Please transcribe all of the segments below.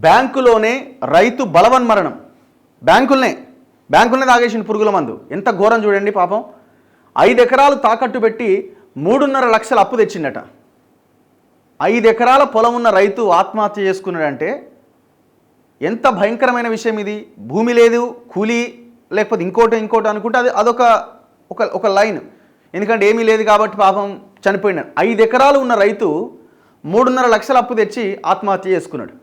బ్యాంకులోనే రైతు బలవన్మరణం. బ్యాంకులనే తాగేసిన పురుగుల మందు. ఎంత ఘోరం చూడండి పాపం. 5 ఎకరాలు తాకట్టు పెట్టి 3.5 లక్షల అప్పు తెచ్చిండట. 5 ఎకరాల పొలం ఉన్న రైతు ఆత్మహత్య చేసుకున్నాడంటే ఎంత భయంకరమైన విషయం ఇది. భూమి లేదు, కూలీ లేకపోతే ఇంకోటి అనుకుంటే అదొక లైన్. ఎందుకంటే ఏమీ లేదు కాబట్టి పాపం చనిపోయినాడు. 5 ఎకరాలు ఉన్న రైతు 3.5 లక్షల అప్పు తెచ్చి ఆత్మహత్య చేసుకున్నాడు.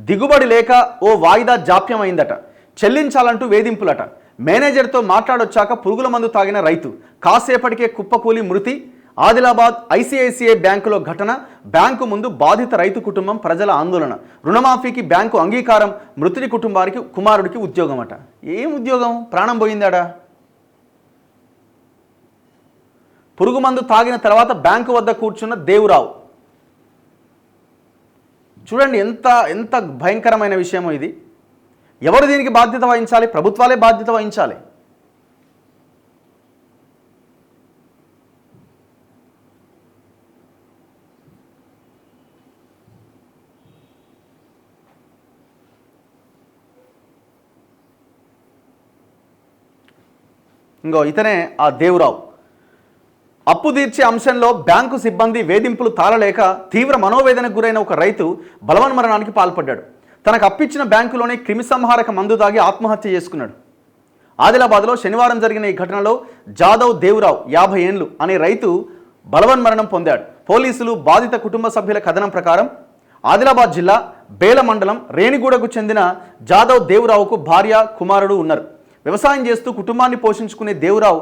దిగుబడి లేక ఓ వాయిదా జాప్యం అయిందట. చెల్లించాలంటూ వేధింపులట. మేనేజర్తో మాట్లాడొచ్చాక పురుగుల మందు తాగిన రైతు కాసేపటికే కుప్పకూలి మృతి. ఆదిలాబాద్ ఐసిఐసిఐ బ్యాంకులో ఘటన. బ్యాంకు ముందు బాధిత రైతు కుటుంబం, ప్రజల ఆందోళన. రుణమాఫీకి బ్యాంకు అంగీకారం. మృతుడి కుమారుడికి ఉద్యోగం అట. ఏం ఉద్యోగం? ప్రాణం పోయిందాడా? పురుగు మందు తాగిన తర్వాత బ్యాంకు వద్ద కూర్చున్న దేవురావు. చూడండి ఎంత భయంకరమైన విషయమో ఇది. ఎవరు దీనికి బాధ్యత వహించాలి? ప్రభుత్వాలే బాధ్యత వహించాలి. ఇంకో ఇతనే ఆ దేవురావు. అప్పు తీర్చే అంశంలో బ్యాంకు సిబ్బంది వేధింపులు తాళలేక తీవ్ర మనోవేదనకు గురైన ఒక రైతు బలవన్మరణానికి పాల్పడ్డాడు. తనకు అప్పిచ్చిన బ్యాంకులోనే క్రిమిసంహారక మందు తాగి ఆత్మహత్య చేసుకున్నాడు. ఆదిలాబాద్లో శనివారం జరిగిన ఈ ఘటనలో జాదవ్ దేవురావు 50 ఏండ్లు అనే రైతు బలవన్మరణం పొందాడు. పోలీసులు బాధిత కుటుంబ సభ్యుల కథనం ప్రకారం ఆదిలాబాద్ జిల్లా బేల మండలం రేణిగూడకు చెందిన జాదవ్ దేవురావుకు భార్య, కుమారుడు ఉన్నారు. వ్యవసాయం చేస్తూ కుటుంబాన్ని పోషించుకునే దేవురావు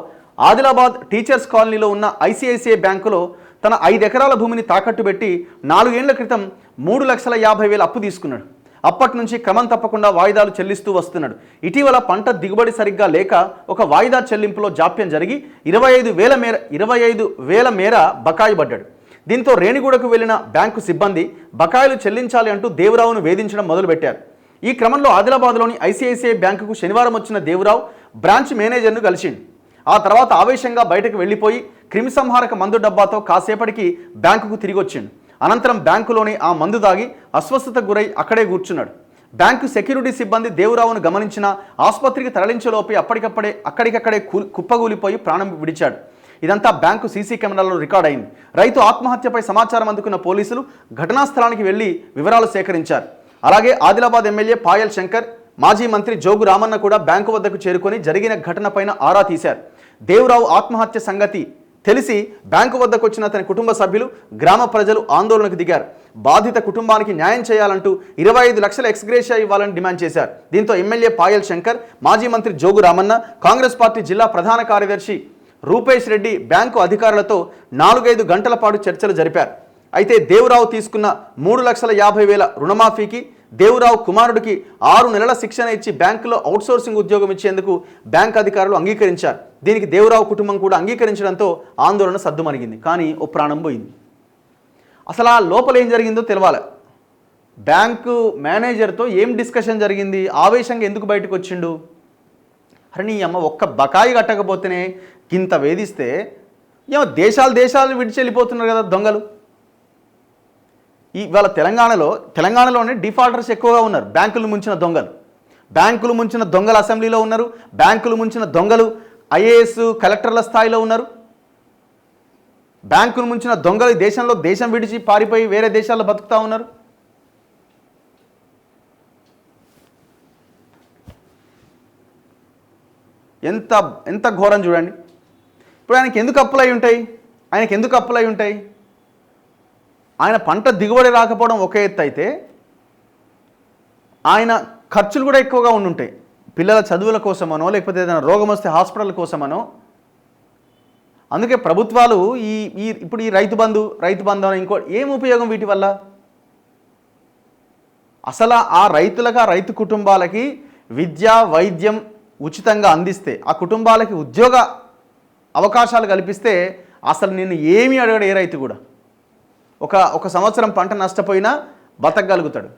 ఆదిలాబాద్ టీచర్స్ కాలనీలో ఉన్న ఐసిఐసిఐ బ్యాంకులో తన 5 ఎకరాల భూమిని తాకట్టు పెట్టి 4 ఏళ్ల క్రితం 3,50,000 అప్పు తీసుకున్నాడు. అప్పటి నుంచి క్రమం తప్పకుండా వాయిదాలు చెల్లిస్తూ వస్తున్నాడు. ఇటీవల పంట దిగుబడి సరిగ్గా లేక ఒక వాయిదా చెల్లింపులో జాప్యం జరిగి 25,000 మేర బకాయి పడ్డాడు. దీంతో రేణిగూడకు వెళ్లిన బ్యాంకు సిబ్బంది బకాయిలు చెల్లించాలి అంటూ దేవురావును వేధించడం మొదలుపెట్టారు. ఈ క్రమంలో ఆదిలాబాద్లోని ఐసిఐసిఐ బ్యాంకుకు శనివారం వచ్చిన దేవురావు బ్రాంచ్ మేనేజర్ను కలిసిండు. ఆ తర్వాత ఆవేశంగా బయటకు వెళ్లిపోయి క్రిమిసంహారక మందు డబ్బాతో కాసేపటికి బ్యాంకుకు తిరిగి వచ్చిండు. అనంతరం బ్యాంకులోని ఆ మందు దాగి అస్వస్థతకు గురై అక్కడే కూర్చున్నాడు. బ్యాంకు సెక్యూరిటీ సిబ్బంది దేవురావును గమనించిన ఆసుపత్రికి తరలించలోపి అక్కడికక్కడే కుప్పగూలిపోయి ప్రాణం విడిచాడు. ఇదంతా బ్యాంకు సీసీ కెమెరాలో రికార్డ్ అయింది. రైతు ఆత్మహత్యపై సమాచారం అందుకున్న పోలీసులు ఘటనా స్థలానికి వెళ్లి వివరాలు సేకరించారు. అలాగే ఆదిలాబాద్ ఎమ్మెల్యే పాయల్ శంకర్, మాజీ మంత్రి జోగు రామన్న కూడా బ్యాంకు వద్దకు చేరుకొని జరిగిన ఘటనపైన ఆరా తీశారు. దేవురావు ఆత్మహత్య సంగతి తెలిసి బ్యాంకు వద్దకు వచ్చిన అతని కుటుంబ సభ్యులు, గ్రామ ప్రజలు ఆందోళనకు దిగారు. బాధిత కుటుంబానికి న్యాయం చేయాలంటూ 25 లక్షల ఎక్స్గ్రేషియా ఇవ్వాలని డిమాండ్ చేశారు. దీంతో ఎమ్మెల్యే పాయల్ శంకర్, మాజీ మంత్రి జోగు రామన్న, కాంగ్రెస్ పార్టీ జిల్లా ప్రధాన కార్యదర్శి రూపేష్ రెడ్డి బ్యాంకు అధికారులతో 4-5 గంటల పాటు చర్చలు జరిపారు. అయితే దేవురావు తీసుకున్న 3,50,000 రుణమాఫీకి దేవురావు కుమారుడికి 6 నెలల శిక్షణ ఇచ్చి బ్యాంకులో అవుట్సోర్సింగ్ ఉద్యోగం ఇచ్చేందుకు బ్యాంక్ అధికారులు అంగీకరించారు. దీనికి దేవురావు కుటుంబం కూడా అంగీకరించడంతో ఆందోళన సద్దుమణిగింది. కానీ ఓ ప్రాణం పోయింది. అసలు ఆ లోపల ఏం జరిగిందో తెలవాలి. బ్యాంకు మేనేజర్తో ఏం డిస్కషన్ జరిగింది? ఆవేశంగా ఎందుకు బయటకు వచ్చిండు? అరే నీ అమ్మ, ఒక్క బకాయి కట్టకపోతేనే ఇంత వేధిస్తే ఏమో దేశాలు విడిచి వెళ్ళిపోతున్నారు కదా దొంగలు. ఇవాళ తెలంగాణలోనే డిఫాల్టర్స్ ఎక్కువగా ఉన్నారు. బ్యాంకులు ముంచిన దొంగలు అసెంబ్లీలో ఉన్నారు. బ్యాంకులు ముంచిన దొంగలు ఐఏఎస్, కలెక్టర్ల స్థాయిలో ఉన్నారు. బ్యాంకులు ముంచిన దొంగలు దేశం విడిచి పారిపోయి వేరే దేశాల్లో బతుకుతూ ఉన్నారు. ఎంత ఘోరం చూడండి. ఇప్పుడు ఆయనకి ఎందుకు అప్పులు అయి ఉంటాయి? ఆయన పంట దిగుబడి రాకపోవడం ఒక ఎత్తు అయితే ఆయన ఖర్చులు కూడా ఎక్కువగా ఉండుంటాయి. పిల్లల చదువుల కోసమనో, లేకపోతే ఏదైనా రోగం వస్తే హాస్పిటల్ కోసమనో. అందుకే ప్రభుత్వాలు ఇప్పుడు ఈ రైతు బంధు ఇంకో ఏం ఉపయోగం వీటి వల్ల? అసలు ఆ రైతు కుటుంబాలకి విద్య, వైద్యం ఉచితంగా అందిస్తే, ఆ కుటుంబాలకి ఉద్యోగ అవకాశాలు కల్పిస్తే అసలు నిన్ను ఏమీ అడగడు ఏ రైతు కూడా. ఒక సంవత్సరం పంట నష్టపోయినా బతకగలుగుతాడు.